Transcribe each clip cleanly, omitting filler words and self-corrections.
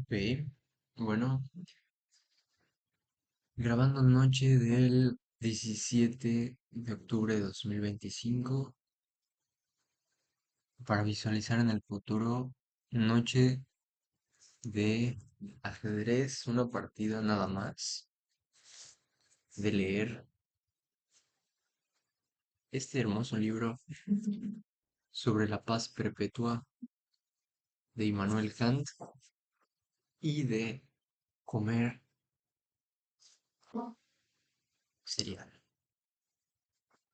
Ok, bueno, grabando noche del 17 de octubre de 2025 para visualizar en el futuro noche de ajedrez, una partida nada más, de leer este hermoso libro sobre la paz perpetua de Immanuel Kant y de comer cereal.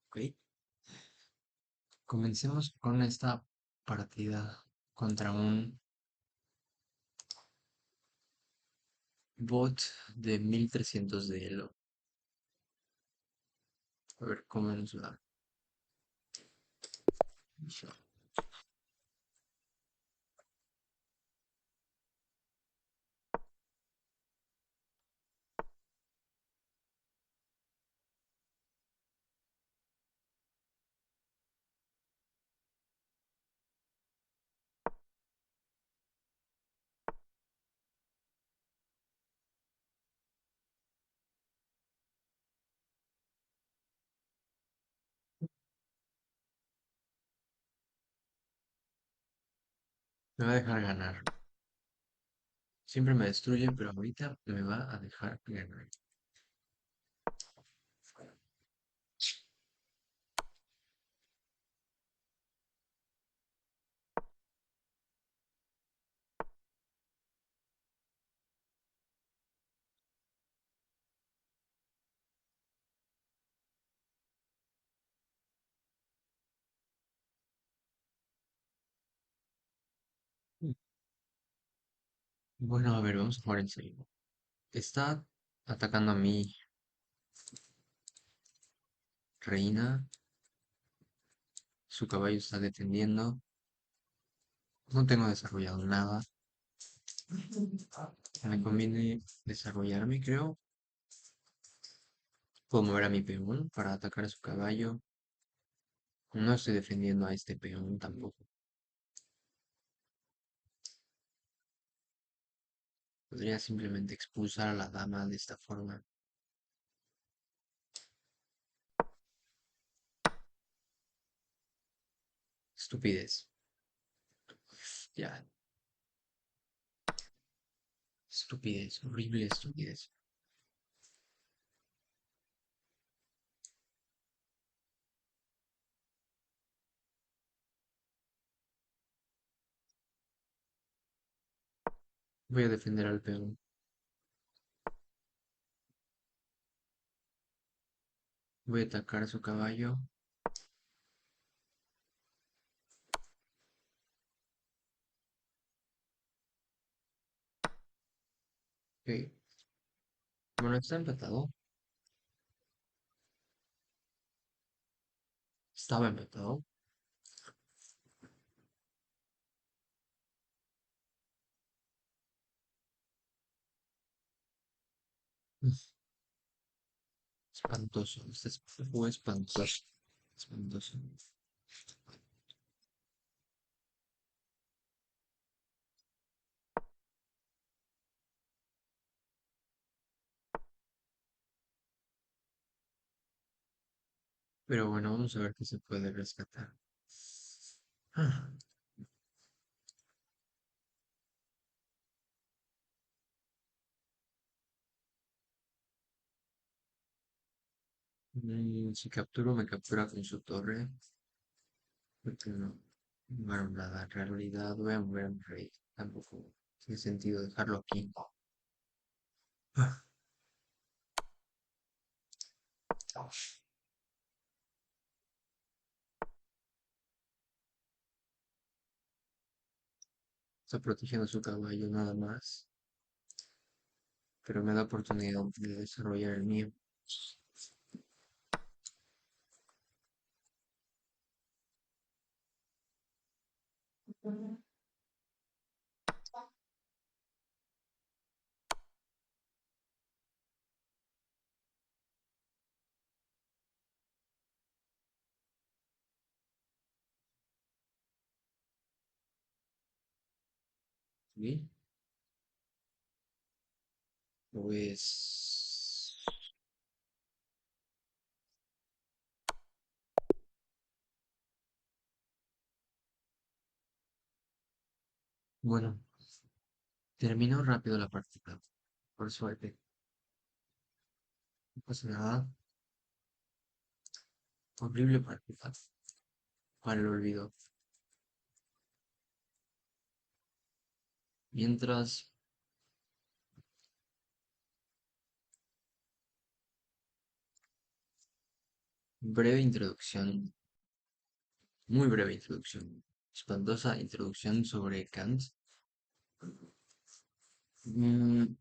¿Ok? Comencemos con esta partida contra un bot de 1300 de Elo. A ver cómo nos va. Me va a dejar ganar. Siempre me destruye, pero ahorita me va a dejar ganar. Bueno, a ver, vamos a jugar en serio. Está atacando a mi reina. Su caballo está defendiendo. No tengo desarrollado nada. Me conviene desarrollarme, creo. Puedo mover a mi peón para atacar a su caballo. No estoy defendiendo a este peón tampoco. Podría simplemente expulsar a la dama de esta forma. Estupidez. Ya. Estupidez. Horrible estupidez. Voy a defender al peón. Voy a atacar a su caballo. Ok. Bueno, está empatado. Estaba empatado. Espantoso. Fue espantoso. Espantoso. Pero bueno, vamos a ver qué se puede rescatar. Ah, si capturo, me captura con su torre. Porque no. Bueno, nada, en realidad voy a mover a mi rey. Tampoco tiene sentido dejarlo aquí. Ah, está protegiendo su caballo nada más. Pero me da oportunidad de desarrollar el mío. ¿Sí? Pues, bueno, termino rápido la partida, por suerte. No pasa nada. Horrible partida. Para el olvido. Mientras, breve introducción, muy breve introducción, espantosa introducción sobre Kant. Mm,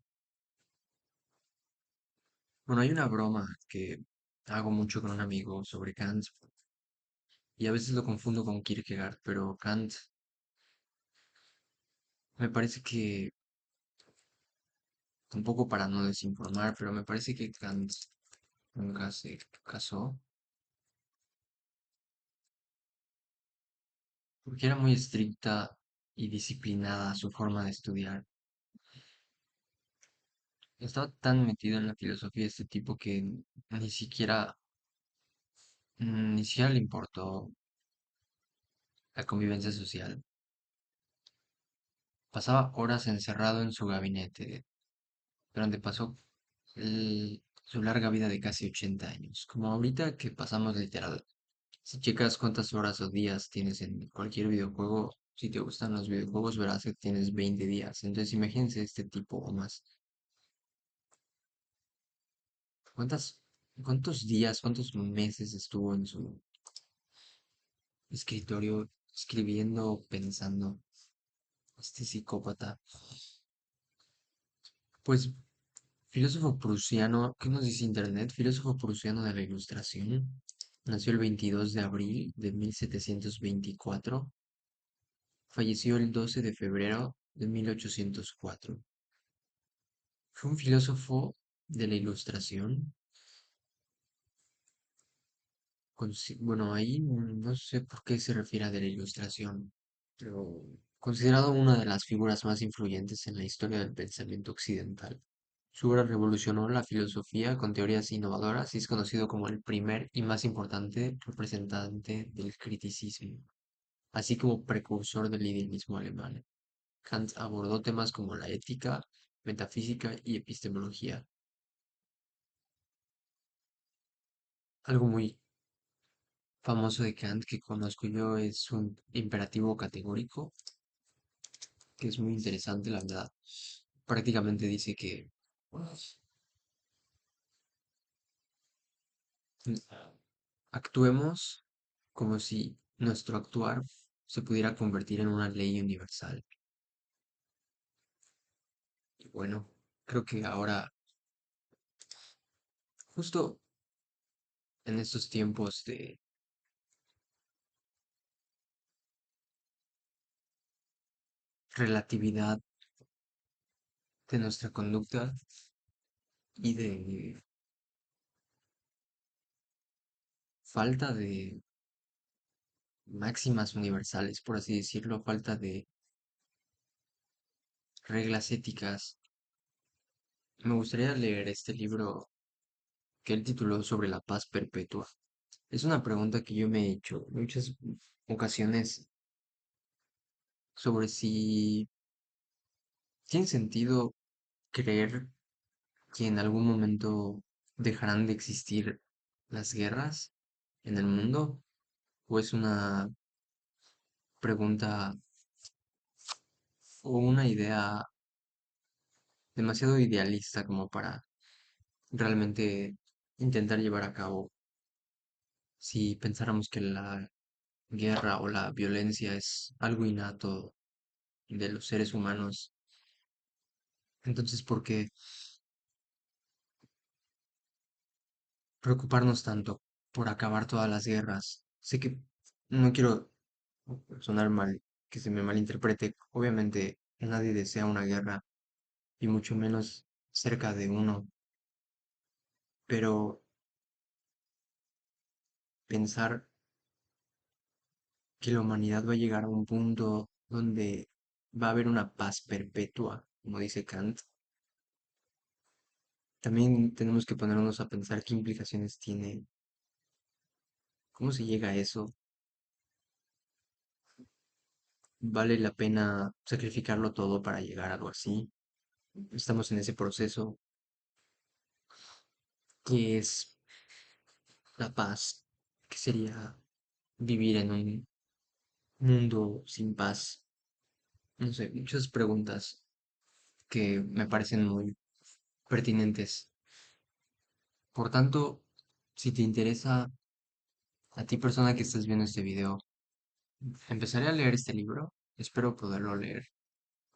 bueno, hay una broma que hago mucho con un amigo sobre Kant y a veces lo confundo con Kierkegaard, pero Kant me parece que, un poco para no desinformar, pero me parece que Kant nunca se casó porque era muy estricta y disciplinada su forma de estudiar. Estaba tan metido en la filosofía de este tipo que ni siquiera, ni siquiera le importó la convivencia social. Pasaba horas encerrado en su gabinete, donde pasó su larga vida de casi 80 años. Como ahorita que pasamos literal. Si checas cuántas horas o días tienes en cualquier videojuego, si te gustan los videojuegos, verás que tienes 20 días. Entonces imagínense este tipo o más. ¿Cuántas, cuántos días, cuántos meses estuvo en su escritorio escribiendo, pensando? Este psicópata. Pues filósofo prusiano, ¿qué nos dice Internet? Filósofo prusiano de la Ilustración. Nació el 22 de abril de 1724. Falleció el 12 de febrero de 1804. Fue un filósofo de la Ilustración. Bueno, ahí no sé por qué se refiere a de la Ilustración, pero considerado una de las figuras más influyentes en la historia del pensamiento occidental. Su obra revolucionó la filosofía con teorías innovadoras y es conocido como el primer y más importante representante del criticismo, así como precursor del idealismo alemán. Kant abordó temas como la ética, metafísica y epistemología. Algo muy famoso de Kant que conozco yo es un imperativo categórico, que es muy interesante, la verdad. Prácticamente dice que actuemos como si nuestro actuar se pudiera convertir en una ley universal. Y bueno, creo que ahora, justo en estos tiempos de relatividad de nuestra conducta y de falta de máximas universales, por así decirlo, falta de reglas éticas, me gustaría leer este libro que él tituló Sobre la paz perpetua. Es una pregunta que yo me he hecho muchas ocasiones sobre si tiene sentido creer que en algún momento dejarán de existir las guerras en el mundo, o es una pregunta o una idea demasiado idealista como para realmente intentar llevar a cabo. Si pensáramos que la guerra o la violencia es algo innato de los seres humanos, entonces ¿por qué preocuparnos tanto por acabar todas las guerras? Sé que no quiero sonar mal, que se me malinterprete. Obviamente nadie desea una guerra y mucho menos cerca de uno, pero pensar que la humanidad va a llegar a un punto donde va a haber una paz perpetua, como dice Kant, También tenemos que ponernos a pensar qué implicaciones tiene, cómo se llega a eso, vale la pena sacrificarlo todo para llegar a algo así. Estamos en ese proceso que es la paz, que sería vivir en un mundo sin paz. No sé, muchas preguntas que me parecen muy pertinentes. Por tanto, si te interesa, a ti persona que estás viendo este video, empezaré a leer este libro. Espero poderlo leer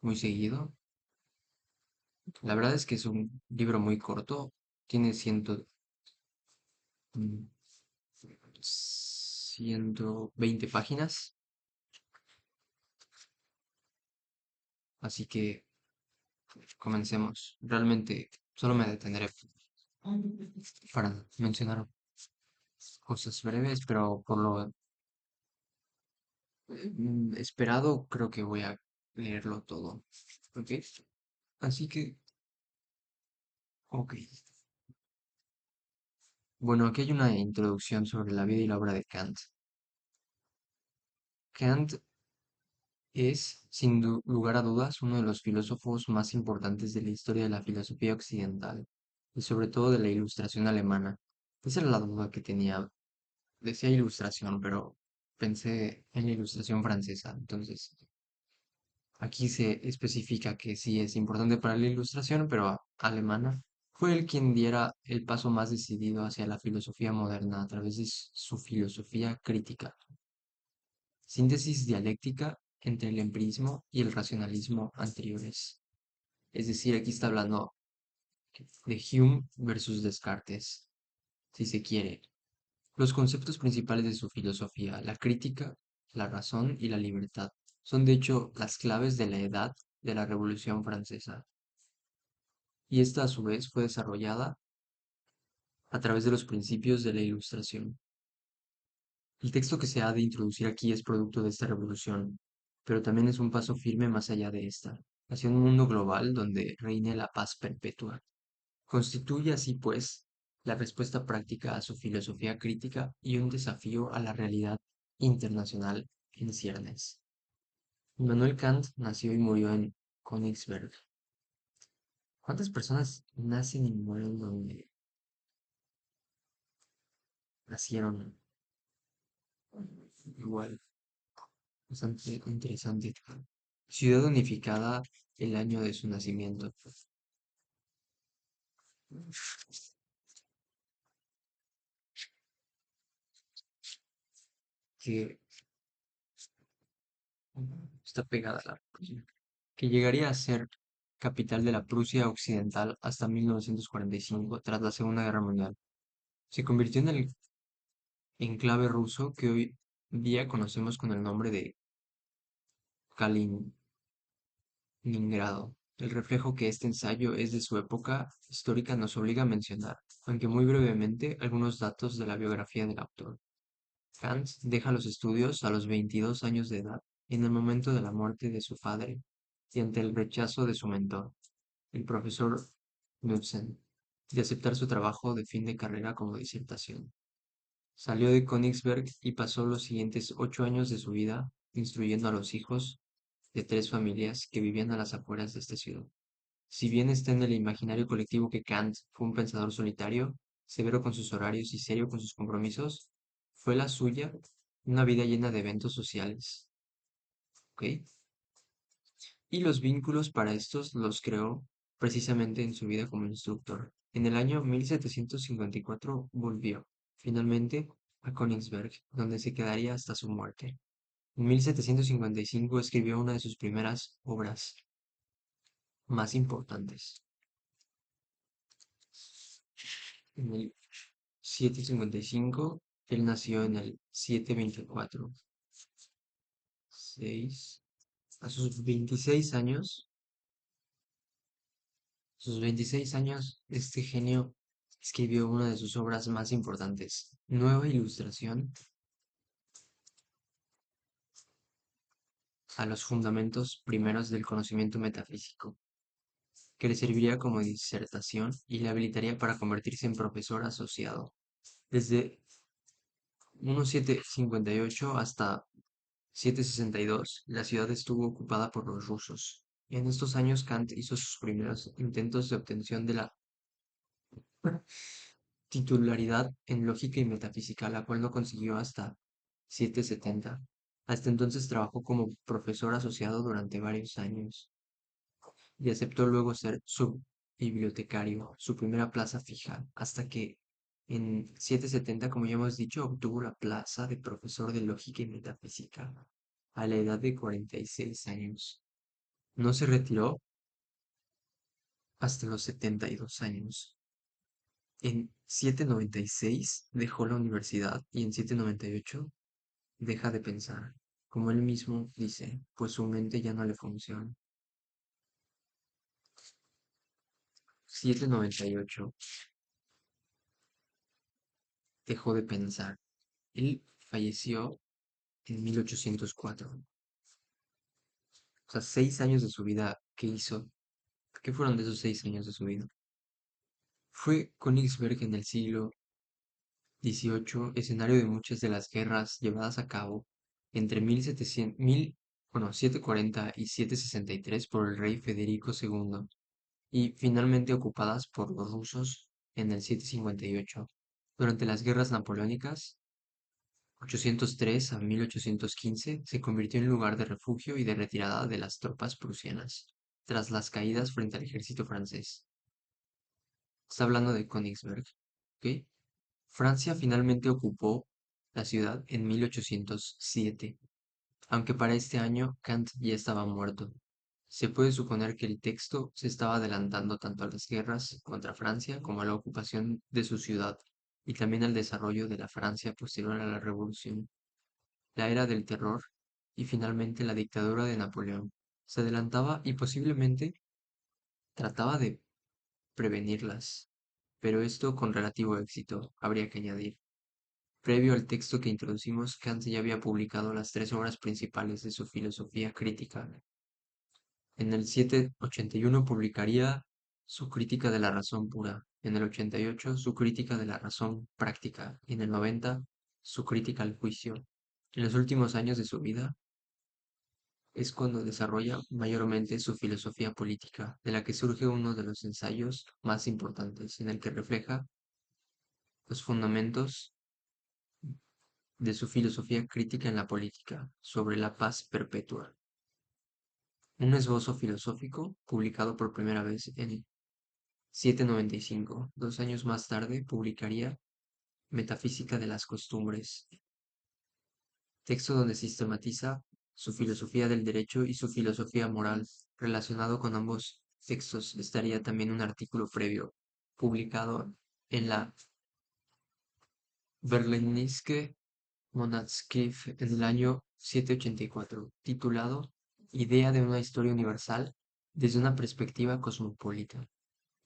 muy seguido. La verdad es que es un libro muy corto. Tiene 120 páginas. Así que comencemos. Realmente solo me detendré para mencionar cosas breves, pero por lo esperado creo que voy a leerlo todo. ¿Ok? Así que, ok. Bueno, aquí hay una introducción sobre la vida y la obra de Kant. Kant es, sin lugar a dudas, uno de los filósofos más importantes de la historia de la filosofía occidental y sobre todo de la Ilustración alemana. Esa era la duda que tenía. Decía Ilustración, pero pensé en la Ilustración francesa. Entonces, aquí se especifica que sí es importante para la Ilustración, pero alemana. Fue él quien diera el paso más decidido hacia la filosofía moderna a través de su filosofía crítica. Síntesis dialéctica entre el empirismo y el racionalismo anteriores. Es decir, aquí está hablando de Hume versus Descartes, si se quiere. Los conceptos principales de su filosofía, la crítica, la razón y la libertad, son de hecho las claves de la edad de la Revolución Francesa, y esta a su vez fue desarrollada a través de los principios de la Ilustración. El texto que se ha de introducir aquí es producto de esta revolución, pero también es un paso firme más allá de esta, hacia un mundo global donde reine la paz perpetua. Constituye así, pues, la respuesta práctica a su filosofía crítica y un desafío a la realidad internacional en ciernes. Immanuel Kant nació y murió en Königsberg. ¿Cuántas personas nacen y mueren donde nacieron? Igual, bastante interesante. Ciudad unificada, el año de su nacimiento. Que está pegada a la Prusia. Que llegaría a ser capital de la Prusia Occidental hasta 1945, tras la Segunda Guerra Mundial. Se convirtió en el enclave ruso que hoy día conocemos con el nombre de Kaliningrado. El reflejo que este ensayo es de su época histórica nos obliga a mencionar, aunque muy brevemente, algunos datos de la biografía del autor. Kant deja los estudios a los 22 años de edad, en el momento de la muerte de su padre y ante el rechazo de su mentor, el profesor Knudsen, de aceptar su trabajo de fin de carrera como disertación. Salió de Königsberg y pasó los siguientes 8 años de su vida instruyendo a los hijos de tres familias que vivían a las afueras de esta ciudad. Si bien está en el imaginario colectivo que Kant fue un pensador solitario, severo con sus horarios y serio con sus compromisos, fue la suya una vida llena de eventos sociales, ¿ok? Y los vínculos para estos los creó precisamente en su vida como instructor. En el año 1754 volvió, finalmente, a Königsberg, donde se quedaría hasta su muerte. En 1755 escribió una de sus primeras obras más importantes. En el 755, él nació en el 724. 6. A sus 26 años, este genio escribió una de sus obras más importantes, Nueva Ilustración a los fundamentos primeros del conocimiento metafísico, que le serviría como disertación y le habilitaría para convertirse en profesor asociado. Desde 1758 hasta 762, la ciudad estuvo ocupada por los rusos. En estos años Kant hizo sus primeros intentos de obtención de la titularidad en lógica y metafísica, la cual no consiguió hasta 770. Hasta entonces trabajó como profesor asociado durante varios años y aceptó luego ser su bibliotecario, su primera plaza fija, hasta que en 770, como ya hemos dicho, obtuvo la plaza de profesor de lógica y metafísica a la edad de 46 años. No se retiró hasta los 72 años. En 796 dejó la universidad y en 798 deja de pensar. Como él mismo dice, pues su mente ya no le funciona. 798 dejó de pensar. Él falleció en 1804. O sea, 6 años de su vida, ¿qué hizo? ¿Qué fueron de esos 6 años de su vida? Fue Königsberg en el siglo XVIII, escenario de muchas de las guerras llevadas a cabo entre 740 y 763 por el rey Federico II y finalmente ocupadas por los rusos en el 758. Durante las guerras napoleónicas, 803 a 1815, se convirtió en lugar de refugio y de retirada de las tropas prusianas, tras las caídas frente al ejército francés. Está hablando de Königsberg, ¿ok? Francia finalmente ocupó la ciudad en 1807, aunque para este año Kant ya estaba muerto. Se puede suponer que el texto se estaba adelantando tanto a las guerras contra Francia como a la ocupación de su ciudad, y también al desarrollo de la Francia posterior a la Revolución, la era del terror y finalmente la dictadura de Napoleón. Se adelantaba y posiblemente trataba de prevenirlas, pero esto con relativo éxito, habría que añadir. Previo al texto que introducimos, Kant ya había publicado las tres obras principales de su filosofía crítica. En el 781 publicaría su Crítica de la razón pura, en el 88 su Crítica de la razón práctica y en el 90 su Crítica al juicio. En los últimos años de su vida es cuando desarrolla mayormente su filosofía política, de la que surge uno de los ensayos más importantes, en el que refleja los fundamentos de su filosofía crítica en la política, sobre la paz perpetua. Un esbozo filosófico, publicado por primera vez en 795. 2 años más tarde publicaría Metafísica de las Costumbres, texto donde sistematiza su filosofía del derecho y su filosofía moral. Relacionado con ambos textos estaría también un artículo previo, publicado en la Berlingske Monatsschrift en el año 784, titulado Idea de una historia universal desde una perspectiva cosmopolita.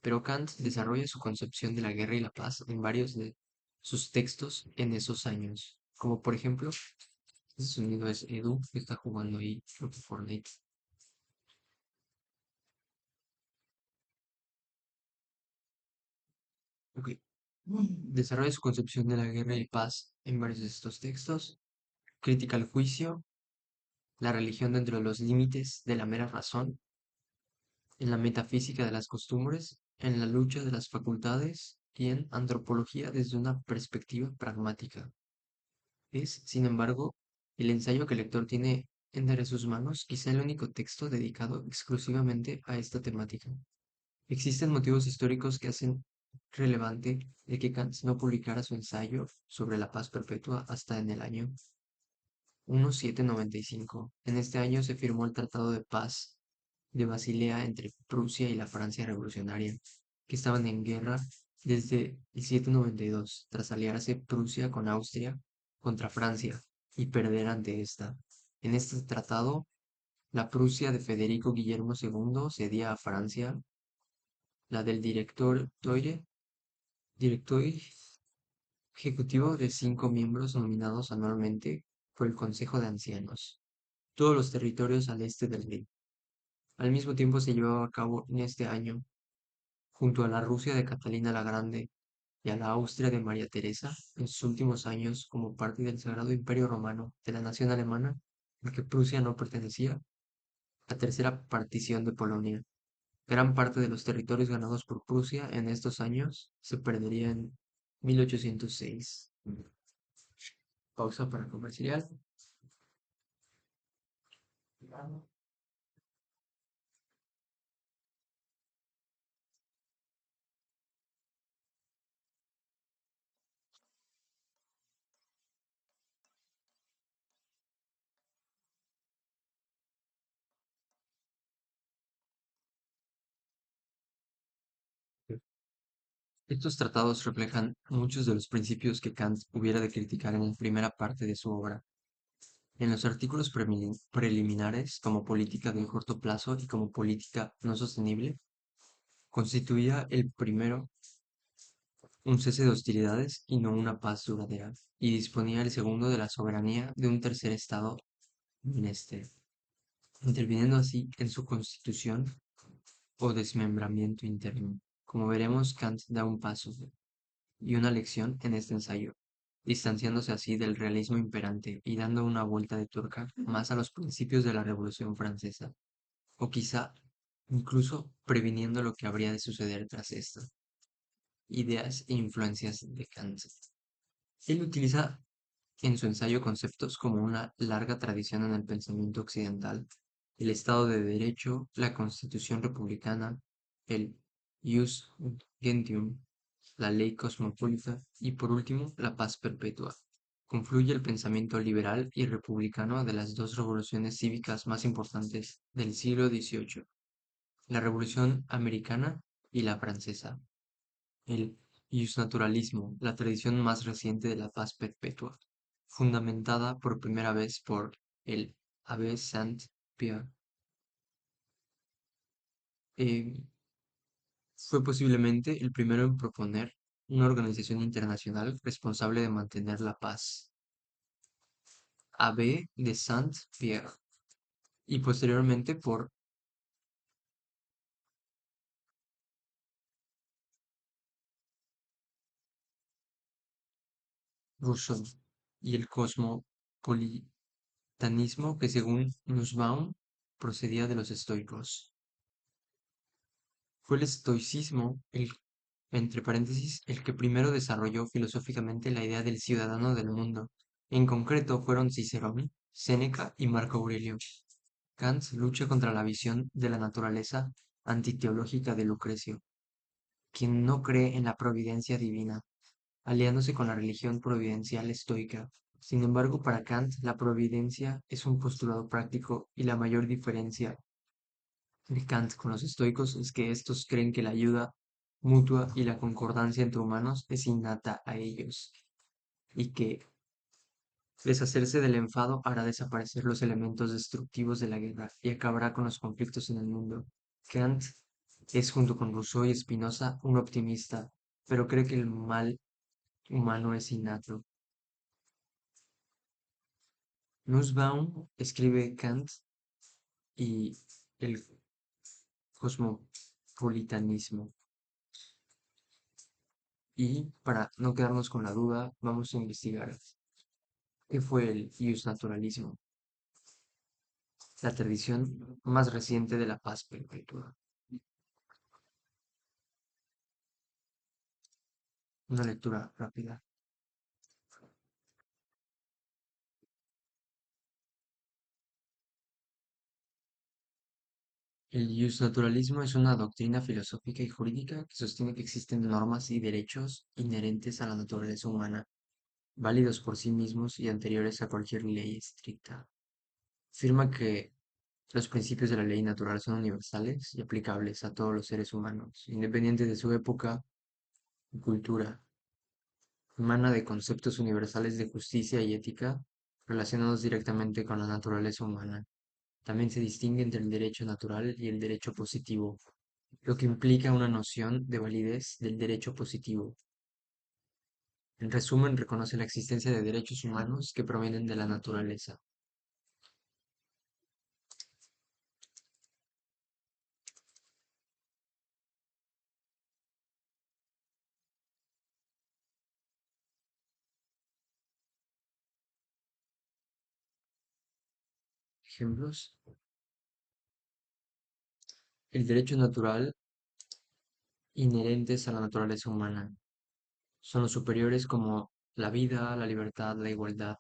Pero Kant desarrolla su concepción de la guerra y la paz en varios de sus textos en esos años, como por ejemplo, ese sonido es Edu, que está jugando ahí, creo que Fortnite. Ok. Desarrolla su concepción de la guerra y paz en varios de estos textos, crítica al juicio, la religión dentro de los límites de la mera razón, en la metafísica de las costumbres, en la lucha de las facultades y en antropología desde una perspectiva pragmática. Es, sin embargo, el ensayo que el lector tiene entre sus manos quizá el único texto dedicado exclusivamente a esta temática. Existen motivos históricos que hacen relevante el que Kant no publicara su ensayo sobre la paz perpetua hasta en el año 1795. En este año se firmó el Tratado de Paz de Basilea entre Prusia y la Francia revolucionaria, que estaban en guerra desde el 792, tras aliarse Prusia con Austria contra Francia y perder ante esta. En este tratado, la Prusia de Federico Guillermo II cedía a Francia la del director ejecutivo de 5 miembros nominados anualmente por el Consejo de Ancianos, todos los territorios al este del Rin. Al mismo tiempo se llevaba a cabo en este año, junto a la Rusia de Catalina la Grande y a la Austria de María Teresa, en sus últimos años como parte del Sagrado Imperio Romano de la nación alemana, al que Prusia no pertenecía, la tercera partición de Polonia. Gran parte de los territorios ganados por Prusia en estos años se perdería en 1806. Pausa para comercial. Estos tratados reflejan muchos de los principios que Kant hubiera de criticar en la primera parte de su obra. En los artículos preliminares, como política de corto plazo y como política no sostenible, constituía el primero un cese de hostilidades y no una paz duradera, y disponía el segundo de la soberanía de un tercer estado en este, interviniendo así en su constitución o desmembramiento interno. Como veremos, Kant da un paso y una lección en este ensayo, distanciándose así del realismo imperante y dando una vuelta de tuerca más a los principios de la Revolución Francesa, o quizá incluso previniendo lo que habría de suceder tras esta, ideas e influencias de Kant. Él utiliza en su ensayo conceptos como una larga tradición en el pensamiento occidental, el Estado de Derecho, la Constitución republicana, el Jus Gentium, la ley cosmopolita y por último la paz perpetua. Confluye el pensamiento liberal y republicano de las dos revoluciones cívicas más importantes del siglo XVIII, la Revolución Americana y la Francesa, el justnaturalismo, la tradición más reciente de la paz perpetua, fundamentada por primera vez por el Abbé Saint-Pierre. Eh, Fue posiblemente el primero en proponer una organización internacional responsable de mantener la paz, Abbé de Saint-Pierre, y posteriormente por Rousseau, y el cosmopolitanismo que según Nussbaum procedía de los estoicos. Fue el estoicismo, entre paréntesis, el que primero desarrolló filosóficamente la idea del ciudadano del mundo. En concreto fueron Cicerón, Séneca y Marco Aurelio. Kant lucha contra la visión de la naturaleza antiteológica de Lucrecio, quien no cree en la providencia divina, aliándose con la religión providencial estoica. Sin embargo, para Kant, la providencia es un postulado práctico y la mayor diferencia de Kant con los estoicos es que estos creen que la ayuda mutua y la concordancia entre humanos es innata a ellos y que deshacerse del enfado hará desaparecer los elementos destructivos de la guerra y acabará con los conflictos en el mundo. Kant es, junto con Rousseau y Spinoza, un optimista, pero cree que el mal humano es innato. Nussbaum escribe Kant y el cosmopolitanismo. Y para no quedarnos con la duda, vamos a investigar qué fue el naturalismo, la tradición más reciente de la paz perpetua. Una lectura rápida. El naturalismo es una doctrina filosófica y jurídica que sostiene que existen normas y derechos inherentes a la naturaleza humana, válidos por sí mismos y anteriores a cualquier ley estricta. Afirma que los principios de la ley natural son universales y aplicables a todos los seres humanos, independiente de su época y cultura. Emana de conceptos universales de justicia y ética relacionados directamente con la naturaleza humana. También se distingue entre el derecho natural y el derecho positivo, lo que implica una noción de validez del derecho positivo. En resumen, reconoce la existencia de derechos humanos que provienen de la naturaleza. ejemplos. El derecho natural inherentes a la naturaleza humana son los superiores como la vida, la libertad, la igualdad.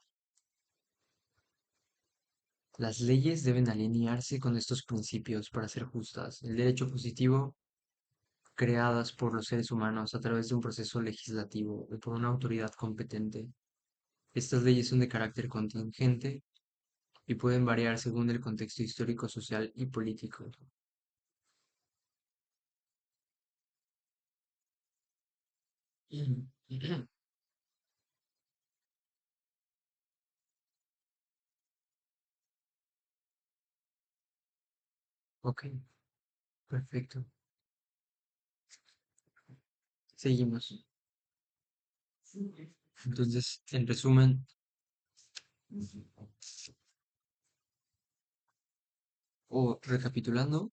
Las leyes deben alinearse con estos principios para ser justas. El derecho positivo, creadas por los seres humanos a través de un proceso legislativo y por una autoridad competente. Estas leyes son de carácter contingente y pueden variar según el contexto histórico, social y político. Ok, perfecto. Seguimos. Entonces, en resumen, o recapitulando,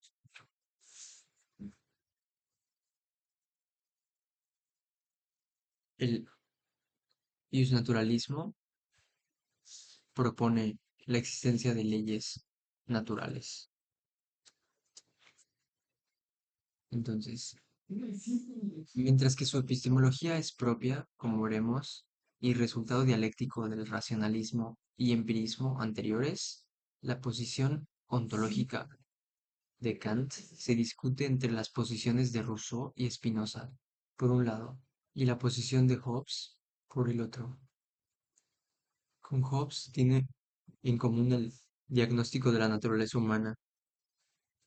el naturalismo propone la existencia de leyes naturales. Entonces, mientras que su epistemología es propia, como veremos, y resultado dialéctico del racionalismo y empirismo anteriores, la posición ontológica de Kant se discute entre las posiciones de Rousseau y Spinoza, por un lado, y la posición de Hobbes, por el otro. Con Hobbes tiene en común el diagnóstico de la naturaleza humana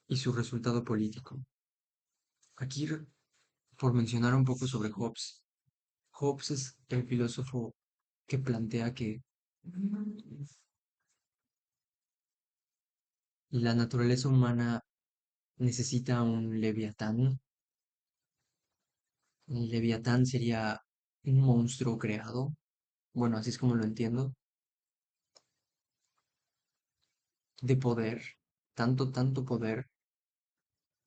y su resultado político. Aquí, por mencionar un poco sobre Hobbes, Hobbes es el filósofo que plantea que la naturaleza humana necesita un leviatán. El leviatán sería un monstruo creado, bueno, así es como lo entiendo, de poder, tanto poder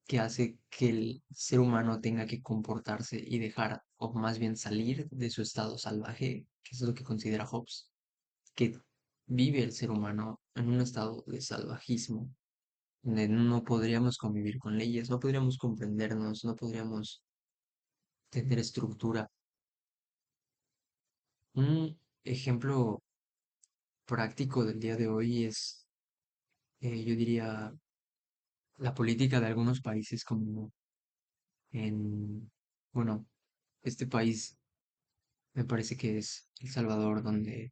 que hace que el ser humano tenga que comportarse y dejar, o más bien salir de su estado salvaje, que es lo que considera Hobbes, que vive el ser humano en un estado de salvajismo, donde no podríamos convivir con leyes, no podríamos comprendernos, no podríamos tener estructura. Un ejemplo práctico del día de hoy es, yo diría, la política de algunos países como en, bueno, este país me parece que es El Salvador, donde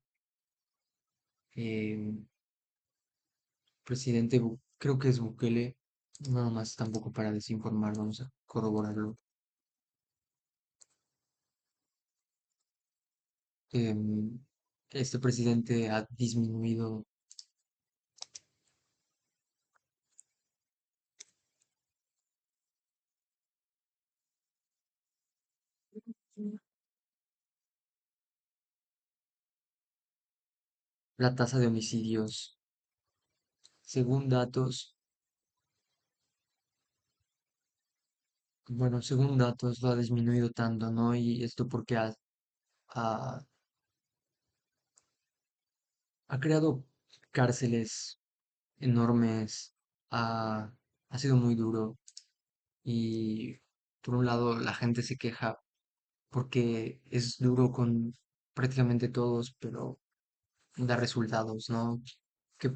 eh, presidente, creo que es Bukele, nada más tampoco para desinformar, vamos a corroborarlo. em, este presidente ha disminuido la tasa de homicidios. Según datos, bueno, según datos lo ha disminuido tanto, ¿no? Y esto porque ha, ha creado cárceles enormes, ha, ha sido muy duro. Y por un lado la gente se queja porque es duro con prácticamente todos, pero da resultados, ¿no? Que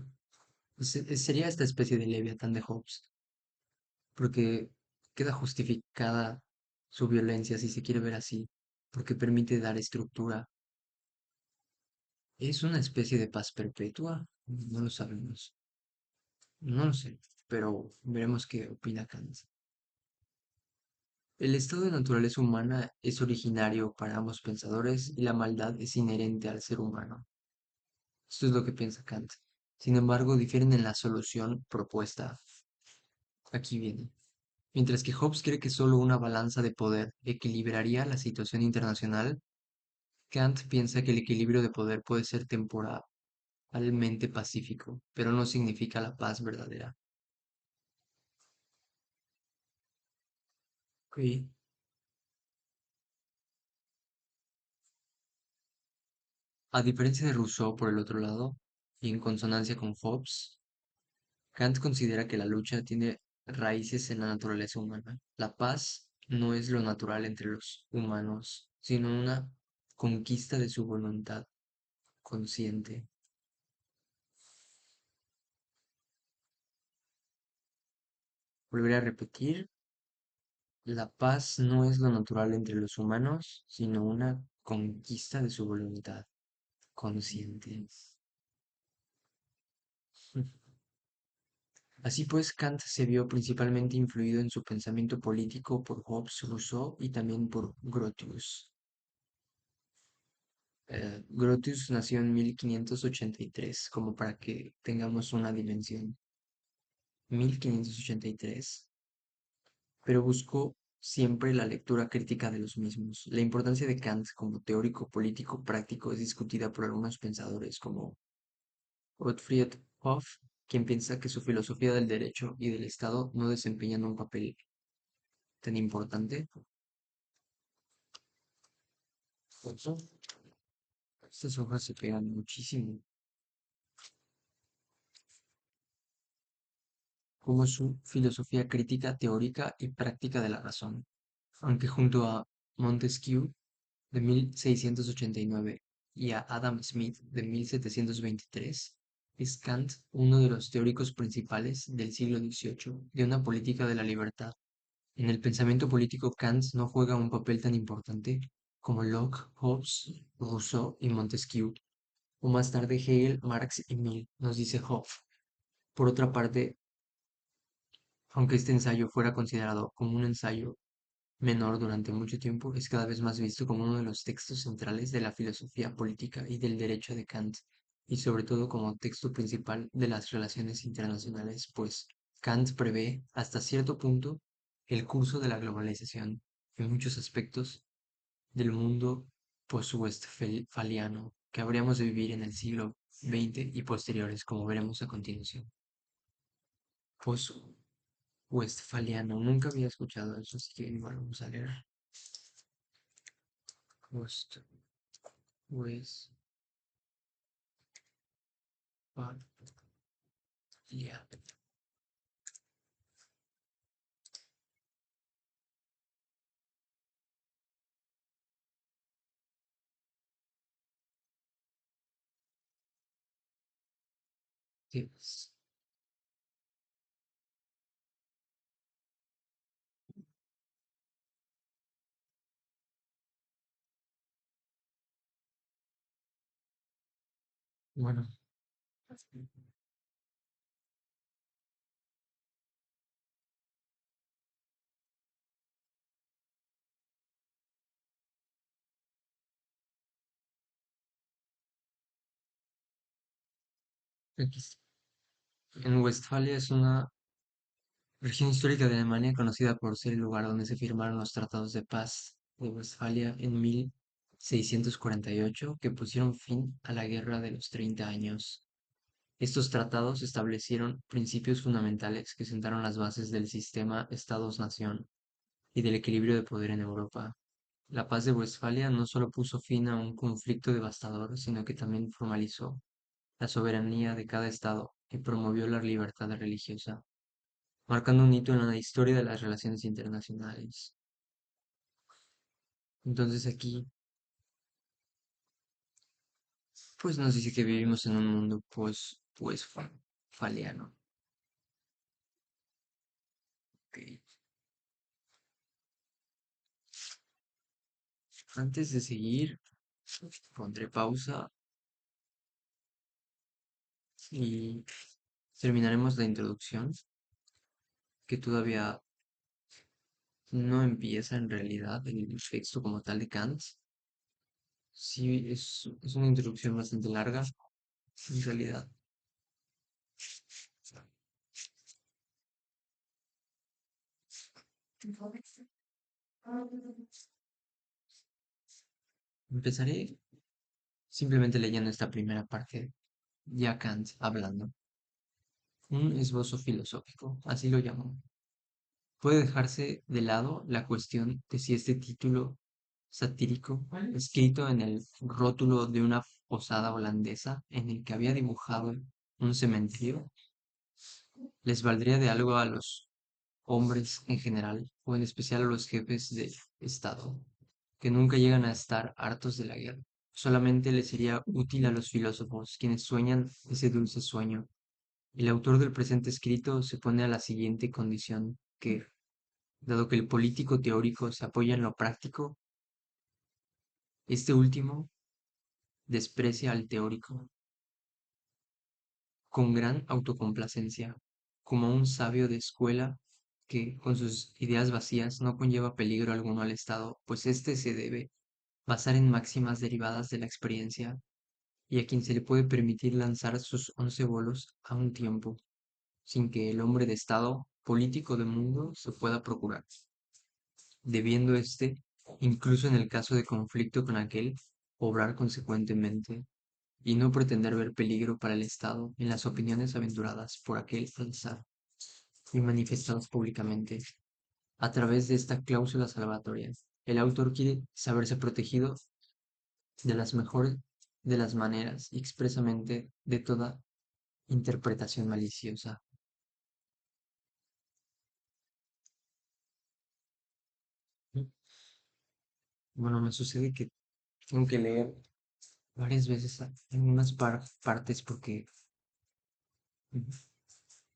sería esta especie de Leviatán de Hobbes, porque queda justificada su violencia si se quiere ver así, porque permite dar estructura. ¿Es una especie de paz perpetua? No lo sabemos. No lo sé, pero veremos qué opina Kant. El estado de naturaleza humana es originario para ambos pensadores y la maldad es inherente al ser humano. Esto es lo que piensa Kant. Sin embargo, difieren en la solución propuesta. Aquí viene. Mientras que Hobbes cree que solo una balanza de poder equilibraría la situación internacional, Kant piensa que el equilibrio de poder puede ser temporalmente pacífico, pero no significa la paz verdadera. Ok. A diferencia de Rousseau, por el otro lado, y en consonancia con Hobbes, Kant considera que la lucha tiene raíces en la naturaleza humana. La paz no es lo natural entre los humanos, sino una conquista de su voluntad consciente. Volveré a repetir, la paz no es lo natural entre los humanos, sino una conquista de su voluntad consciente. Así pues, Kant se vio principalmente influido en su pensamiento político por Hobbes, Rousseau y también por Grotius. Grotius nació en 1583, como para que tengamos una dimensión. 1583, pero buscó siempre la lectura crítica de los mismos. La importancia de Kant como teórico político práctico es discutida por algunos pensadores como Gottfried Hoff, quien piensa que su filosofía del derecho y del Estado no desempeñan un papel tan importante. Ojo, estas hojas se pegan muchísimo, como su filosofía crítica, teórica y práctica de la razón, aunque junto a Montesquieu de 1689 y a Adam Smith de 1723, es Kant uno de los teóricos principales del siglo XVIII de una política de la libertad. En el pensamiento político, Kant no juega un papel tan importante como Locke, Hobbes, Rousseau y Montesquieu, o más tarde Hegel, Marx y Mill, nos dice Hoff. Por otra parte, aunque este ensayo fuera considerado como un ensayo menor durante mucho tiempo, es cada vez más visto como uno de los textos centrales de la filosofía política y del derecho de Kant, y sobre todo como texto principal de las relaciones internacionales, pues Kant prevé, hasta cierto punto, el curso de la globalización en muchos aspectos del mundo post-westfaliano que habríamos de vivir en el siglo XX y posteriores, como veremos a continuación. Post-westfaliano, nunca había escuchado eso, así que igual vamos a leer. Yeah. Yes. Bueno, aquí en Westfalia es una región histórica de Alemania conocida por ser el lugar donde se firmaron los tratados de paz de Westfalia en 1648 que pusieron fin a la Guerra de los 30 años. Estos tratados establecieron principios fundamentales que sentaron las bases del sistema Estados-Nación y del equilibrio de poder en Europa. La paz de Westfalia no solo puso fin a un conflicto devastador, sino que también formalizó la soberanía de cada estado y promovió la libertad religiosa, marcando un hito en la historia de las relaciones internacionales. Entonces aquí, pues nos dice que vivimos en un mundo pues faliano. Ok. Antes de seguir, pondré pausa y terminaremos la introducción, que todavía no empieza en realidad el texto como tal de Kant. Sí, es una introducción bastante larga, en realidad. Empezaré simplemente leyendo esta primera parte, ya Kant hablando. Un esbozo filosófico, así lo llamó. Puede dejarse de lado la cuestión de si este título satírico, escrito en el rótulo de una posada holandesa en el que había dibujado un cementerio, les valdría de algo a los hombres en general, o en especial a los jefes de Estado, que nunca llegan a estar hartos de la guerra. Solamente les sería útil a los filósofos, quienes sueñan ese dulce sueño. El autor del presente escrito se pone a la siguiente condición, que, dado que el político teórico se apoya en lo práctico, este último desprecia al teórico con gran autocomplacencia, como un sabio de escuela que, con sus ideas vacías, no conlleva peligro alguno al Estado, pues éste se debe basar en máximas derivadas de la experiencia, y a quien se le puede permitir lanzar sus 11 bolos a un tiempo, sin que el hombre de Estado, político de mundo, se pueda procurar, debiendo éste, incluso en el caso de conflicto con aquel, obrar consecuentemente, y no pretender ver peligro para el Estado en las opiniones aventuradas por aquel al azar y manifestadas públicamente. A través de esta cláusula salvatoria, el autor quiere saberse protegido de las mejores de las maneras y expresamente de toda interpretación maliciosa. Bueno, me sucede que tengo que leer varias veces en unas partes porque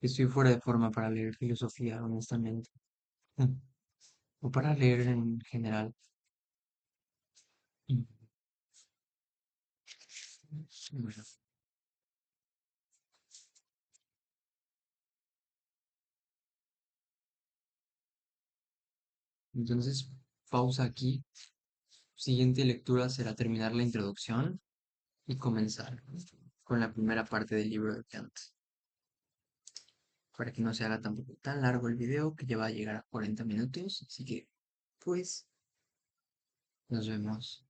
estoy fuera de forma para leer filosofía, honestamente, o para leer en general. Bueno, entonces, pausa aquí. Siguiente lectura será terminar la introducción y comenzar con la primera parte del libro de Kant, para que no se haga tampoco tan largo el video que ya va a llegar a 40 minutos. Así que, pues, nos vemos.